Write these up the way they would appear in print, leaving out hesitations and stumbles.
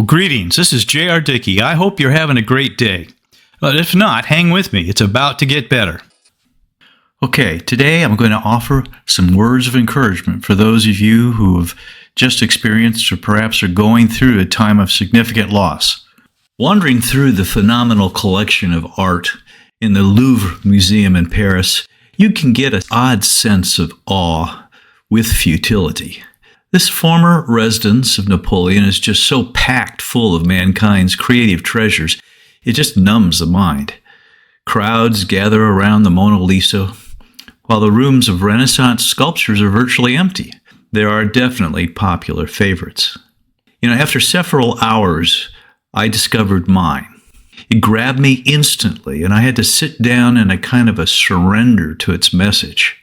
Well, greetings. This is J.R. Dickey. I hope you're having a great day. If not, hang with me. It's about to get better. Okay, today I'm going to offer some words of encouragement for those of you who have just experienced or perhaps are going through a time of significant loss. Wandering through the phenomenal collection of art in the Louvre Museum in Paris, you can get an odd sense of awe with futility. This former residence of Napoleon is just so packed full of mankind's creative treasures, it just numbs the mind. Crowds gather around the Mona Lisa, while the rooms of Renaissance sculptures are virtually empty. There are definitely popular favorites. After several hours, I discovered mine. It grabbed me instantly, and I had to sit down in a kind of a surrender to its message.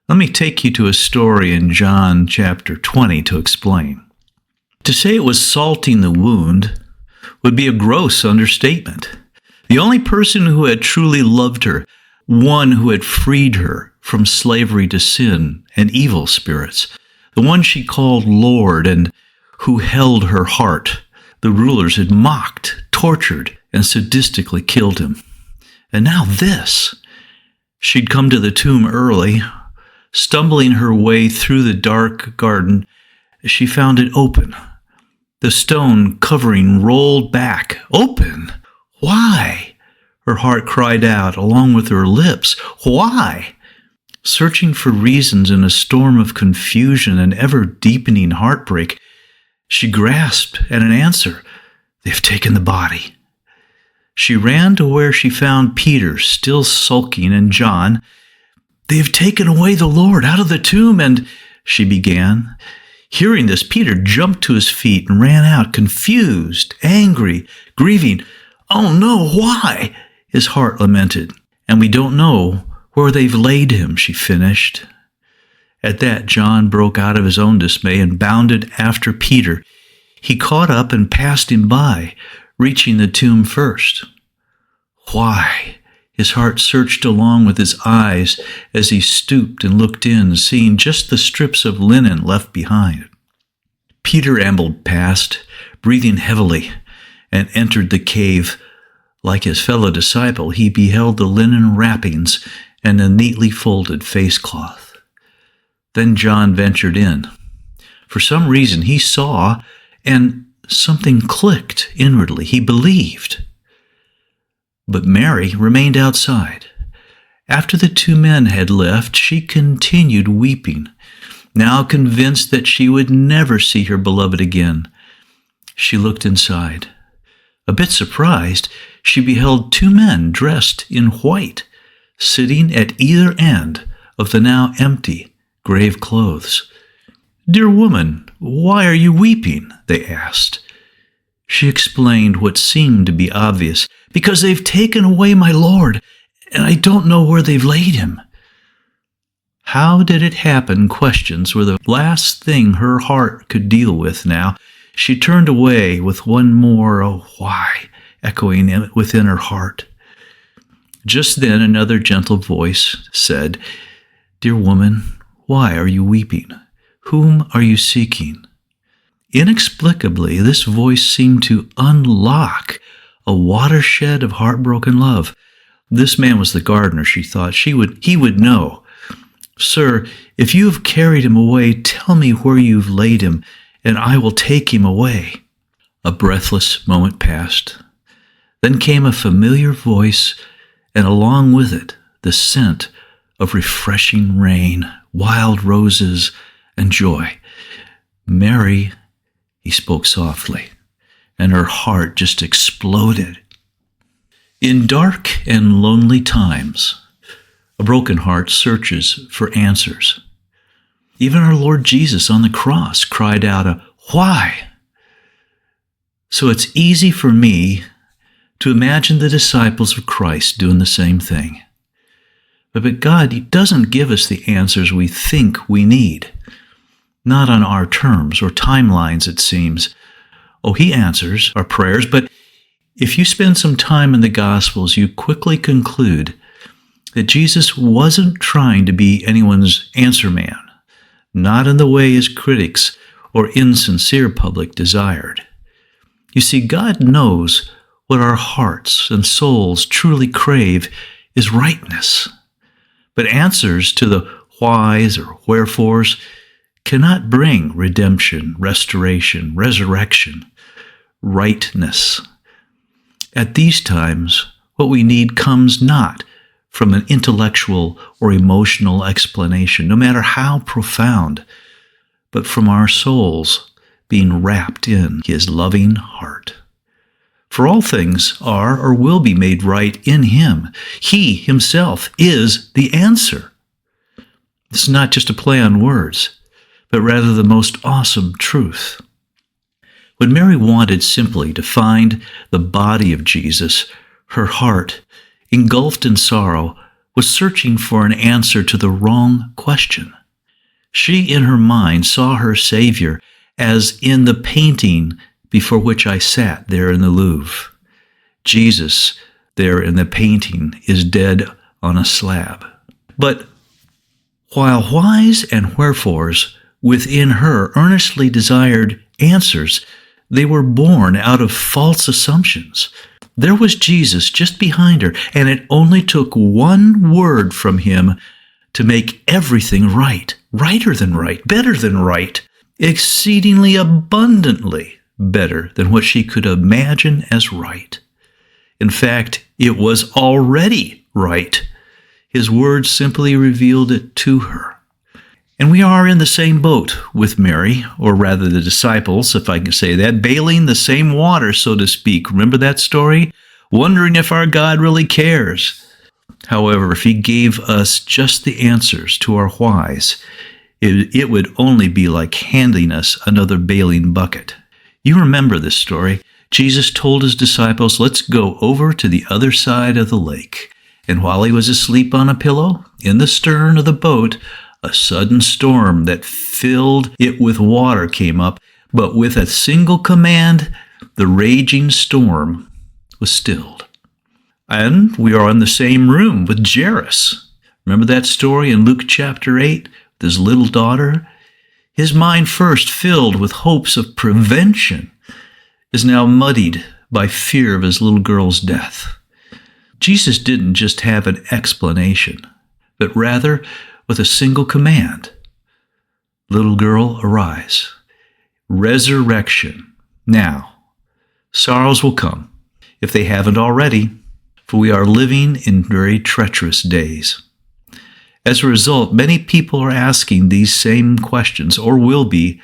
Let me take you to a story in John chapter 20 to explain. To say it was salting the wound would be a gross understatement. The only person who had truly loved her, one who had freed her from slavery to sin and evil spirits, the one she called Lord and who held her heart, the rulers had mocked, tortured, and sadistically killed him. And now this. She'd come to the tomb early. Stumbling her way through the dark garden, she found it open. The stone covering rolled back. Open? Why? Her heart cried out, along with her lips. Why? Searching for reasons in a storm of confusion and ever-deepening heartbreak, she grasped at an answer. They've taken the body. She ran to where she found Peter, still sulking, and John. They've taken away the Lord out of the tomb, and she began. Hearing this, Peter jumped to his feet and ran out, confused, angry, grieving. Oh no, why? His heart lamented. And we don't know where they've laid him, she finished. At that, John broke out of his own dismay and bounded after Peter. He caught up and passed him by, reaching the tomb first. Why? His heart searched along with his eyes as he stooped and looked in, seeing just the strips of linen left behind. Peter ambled past, breathing heavily, and entered the cave. Like his fellow disciple, he beheld the linen wrappings and a neatly folded face cloth. Then John ventured in. For some reason he saw, and something clicked inwardly. He believed. But Mary remained outside. After the two men had left, she continued weeping, now convinced that she would never see her beloved again. She looked inside. A bit surprised, she beheld two men dressed in white, sitting at either end of the now empty grave clothes. "Dear woman, why are you weeping?" they asked. She explained what seemed to be obvious. "Because they've taken away my Lord, and I don't know where they've laid him." How did it happen? Questions were the last thing her heart could deal with now. She turned away with one more "oh, why" echoing within her heart. Just then another gentle voice said, "Dear woman, why are you weeping? Whom are you seeking?" Inexplicably, this voice seemed to unlock a watershed of heartbroken love. This man was the gardener, she thought. He would know. "Sir, if you have carried him away, tell me where you've laid him, and I will take him away." A breathless moment passed. Then came a familiar voice, and along with it, the scent of refreshing rain, wild roses, and joy. "Mary," he spoke softly, and her heart just exploded. In dark and lonely times, a broken heart searches for answers. Even our Lord Jesus on the cross cried out a "why?" So it's easy for me to imagine the disciples of Christ doing the same thing. But God doesn't give us the answers we think we need. Not on our terms or timelines, it seems. Oh, he answers our prayers, but if you spend some time in the Gospels, you quickly conclude that Jesus wasn't trying to be anyone's answer man, not in the way his critics or insincere public desired. You see, God knows what our hearts and souls truly crave is rightness. But answers to the whys or wherefores cannot bring redemption, restoration, resurrection, rightness. At these times, what we need comes not from an intellectual or emotional explanation, no matter how profound, but from our souls being wrapped in His loving heart. For all things are or will be made right in Him. He Himself is the answer. This is not just a play on words, but rather the most awesome truth. When Mary wanted simply to find the body of Jesus, her heart, engulfed in sorrow, was searching for an answer to the wrong question. She, in her mind, saw her Savior as in the painting before which I sat there in the Louvre. Jesus, there in the painting, is dead on a slab. But while whys and wherefores within her earnestly desired answers, they were born out of false assumptions. There was Jesus just behind her, and it only took one word from Him to make everything right, righter than right, better than right, exceedingly abundantly better than what she could imagine as right. In fact, it was already right. His words simply revealed it to her. And we are in the same boat with Mary, or rather the disciples, if I can say that, bailing the same water, so to speak. Remember that story? Wondering if our God really cares. However, if He gave us just the answers to our whys, it would only be like handing us another bailing bucket. You remember this story. Jesus told His disciples, let's go over to the other side of the lake. And while He was asleep on a pillow, in the stern of the boat, a sudden storm that filled it with water came up, but with a single command, the raging storm was stilled. And we are in the same room with Jairus. Remember that story in Luke chapter 8 with his little daughter? His mind, first filled with hopes of prevention, is now muddied by fear of his little girl's death. Jesus didn't just have an explanation, but rather with a single command. Little girl, arise. Resurrection. Now, sorrows will come, if they haven't already, for we are living in very treacherous days. As a result, many people are asking these same questions, or will be,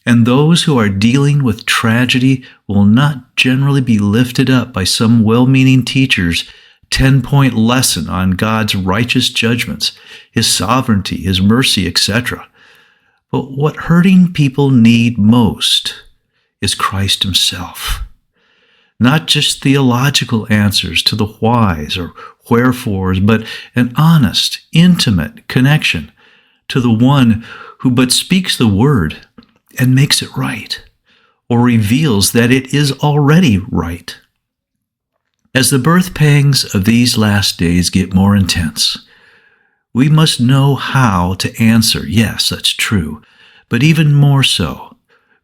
and those who are dealing with tragedy will not generally be lifted up by some well-meaning teacher's 10-point lesson on God's righteous judgments, His sovereignty, His mercy, etc. But what hurting people need most is Christ Himself. Not just theological answers to the whys or wherefores, but an honest, intimate connection to the one who but speaks the word and makes it right, or reveals that it is already right. As the birth pangs of these last days get more intense, we must know how to answer. Yes, that's true, but even more so,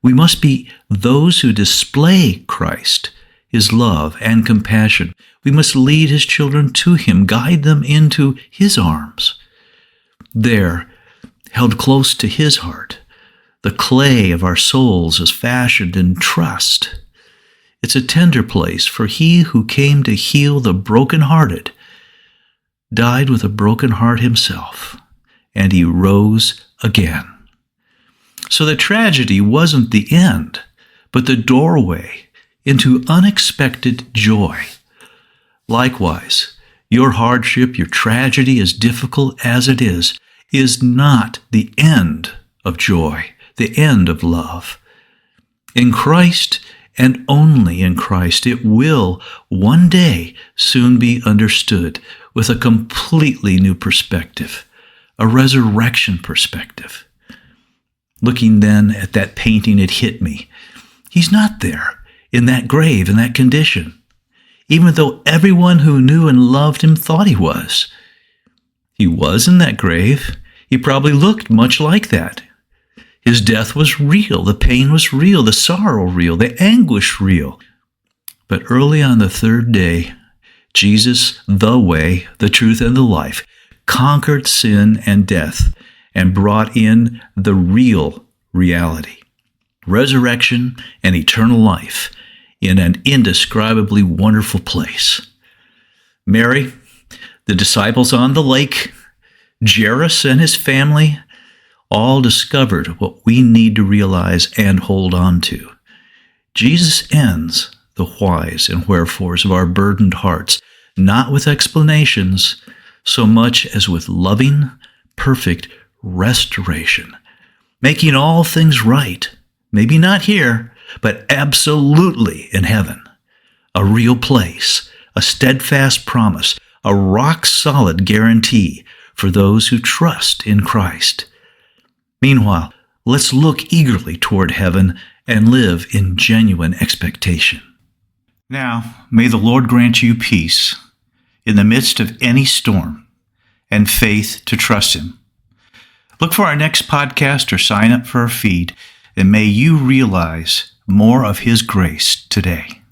we must be those who display Christ, His love and compassion. We must lead His children to Him, guide them into His arms. There, held close to His heart, the clay of our souls is fashioned in trust. It's a tender place, for He who came to heal the brokenhearted died with a broken heart Himself, and He rose again. So the tragedy wasn't the end, but the doorway into unexpected joy. Likewise, your hardship, your tragedy, as difficult as it is not the end of joy, the end of love. In Christ, and only in Christ, it will one day soon be understood with a completely new perspective, a resurrection perspective. Looking then at that painting, it hit me. He's not there in that grave, in that condition, even though everyone who knew and loved Him thought He was. He was in that grave. He probably looked much like that. His death was real. The pain was real. The sorrow real. The anguish real. But early on the third day, Jesus, the way, the truth, and the life, conquered sin and death and brought in the real reality, resurrection and eternal life in an indescribably wonderful place. Mary, the disciples on the lake, Jairus and his family, all discovered what we need to realize and hold on to. Jesus ends the whys and wherefores of our burdened hearts, not with explanations, so much as with loving, perfect restoration, making all things right, maybe not here, but absolutely in heaven, a real place, a steadfast promise, a rock-solid guarantee for those who trust in Christ. Meanwhile, let's look eagerly toward heaven and live in genuine expectation. Now, may the Lord grant you peace in the midst of any storm and faith to trust Him. Look for our next podcast or sign up for our feed, and may you realize more of His grace today.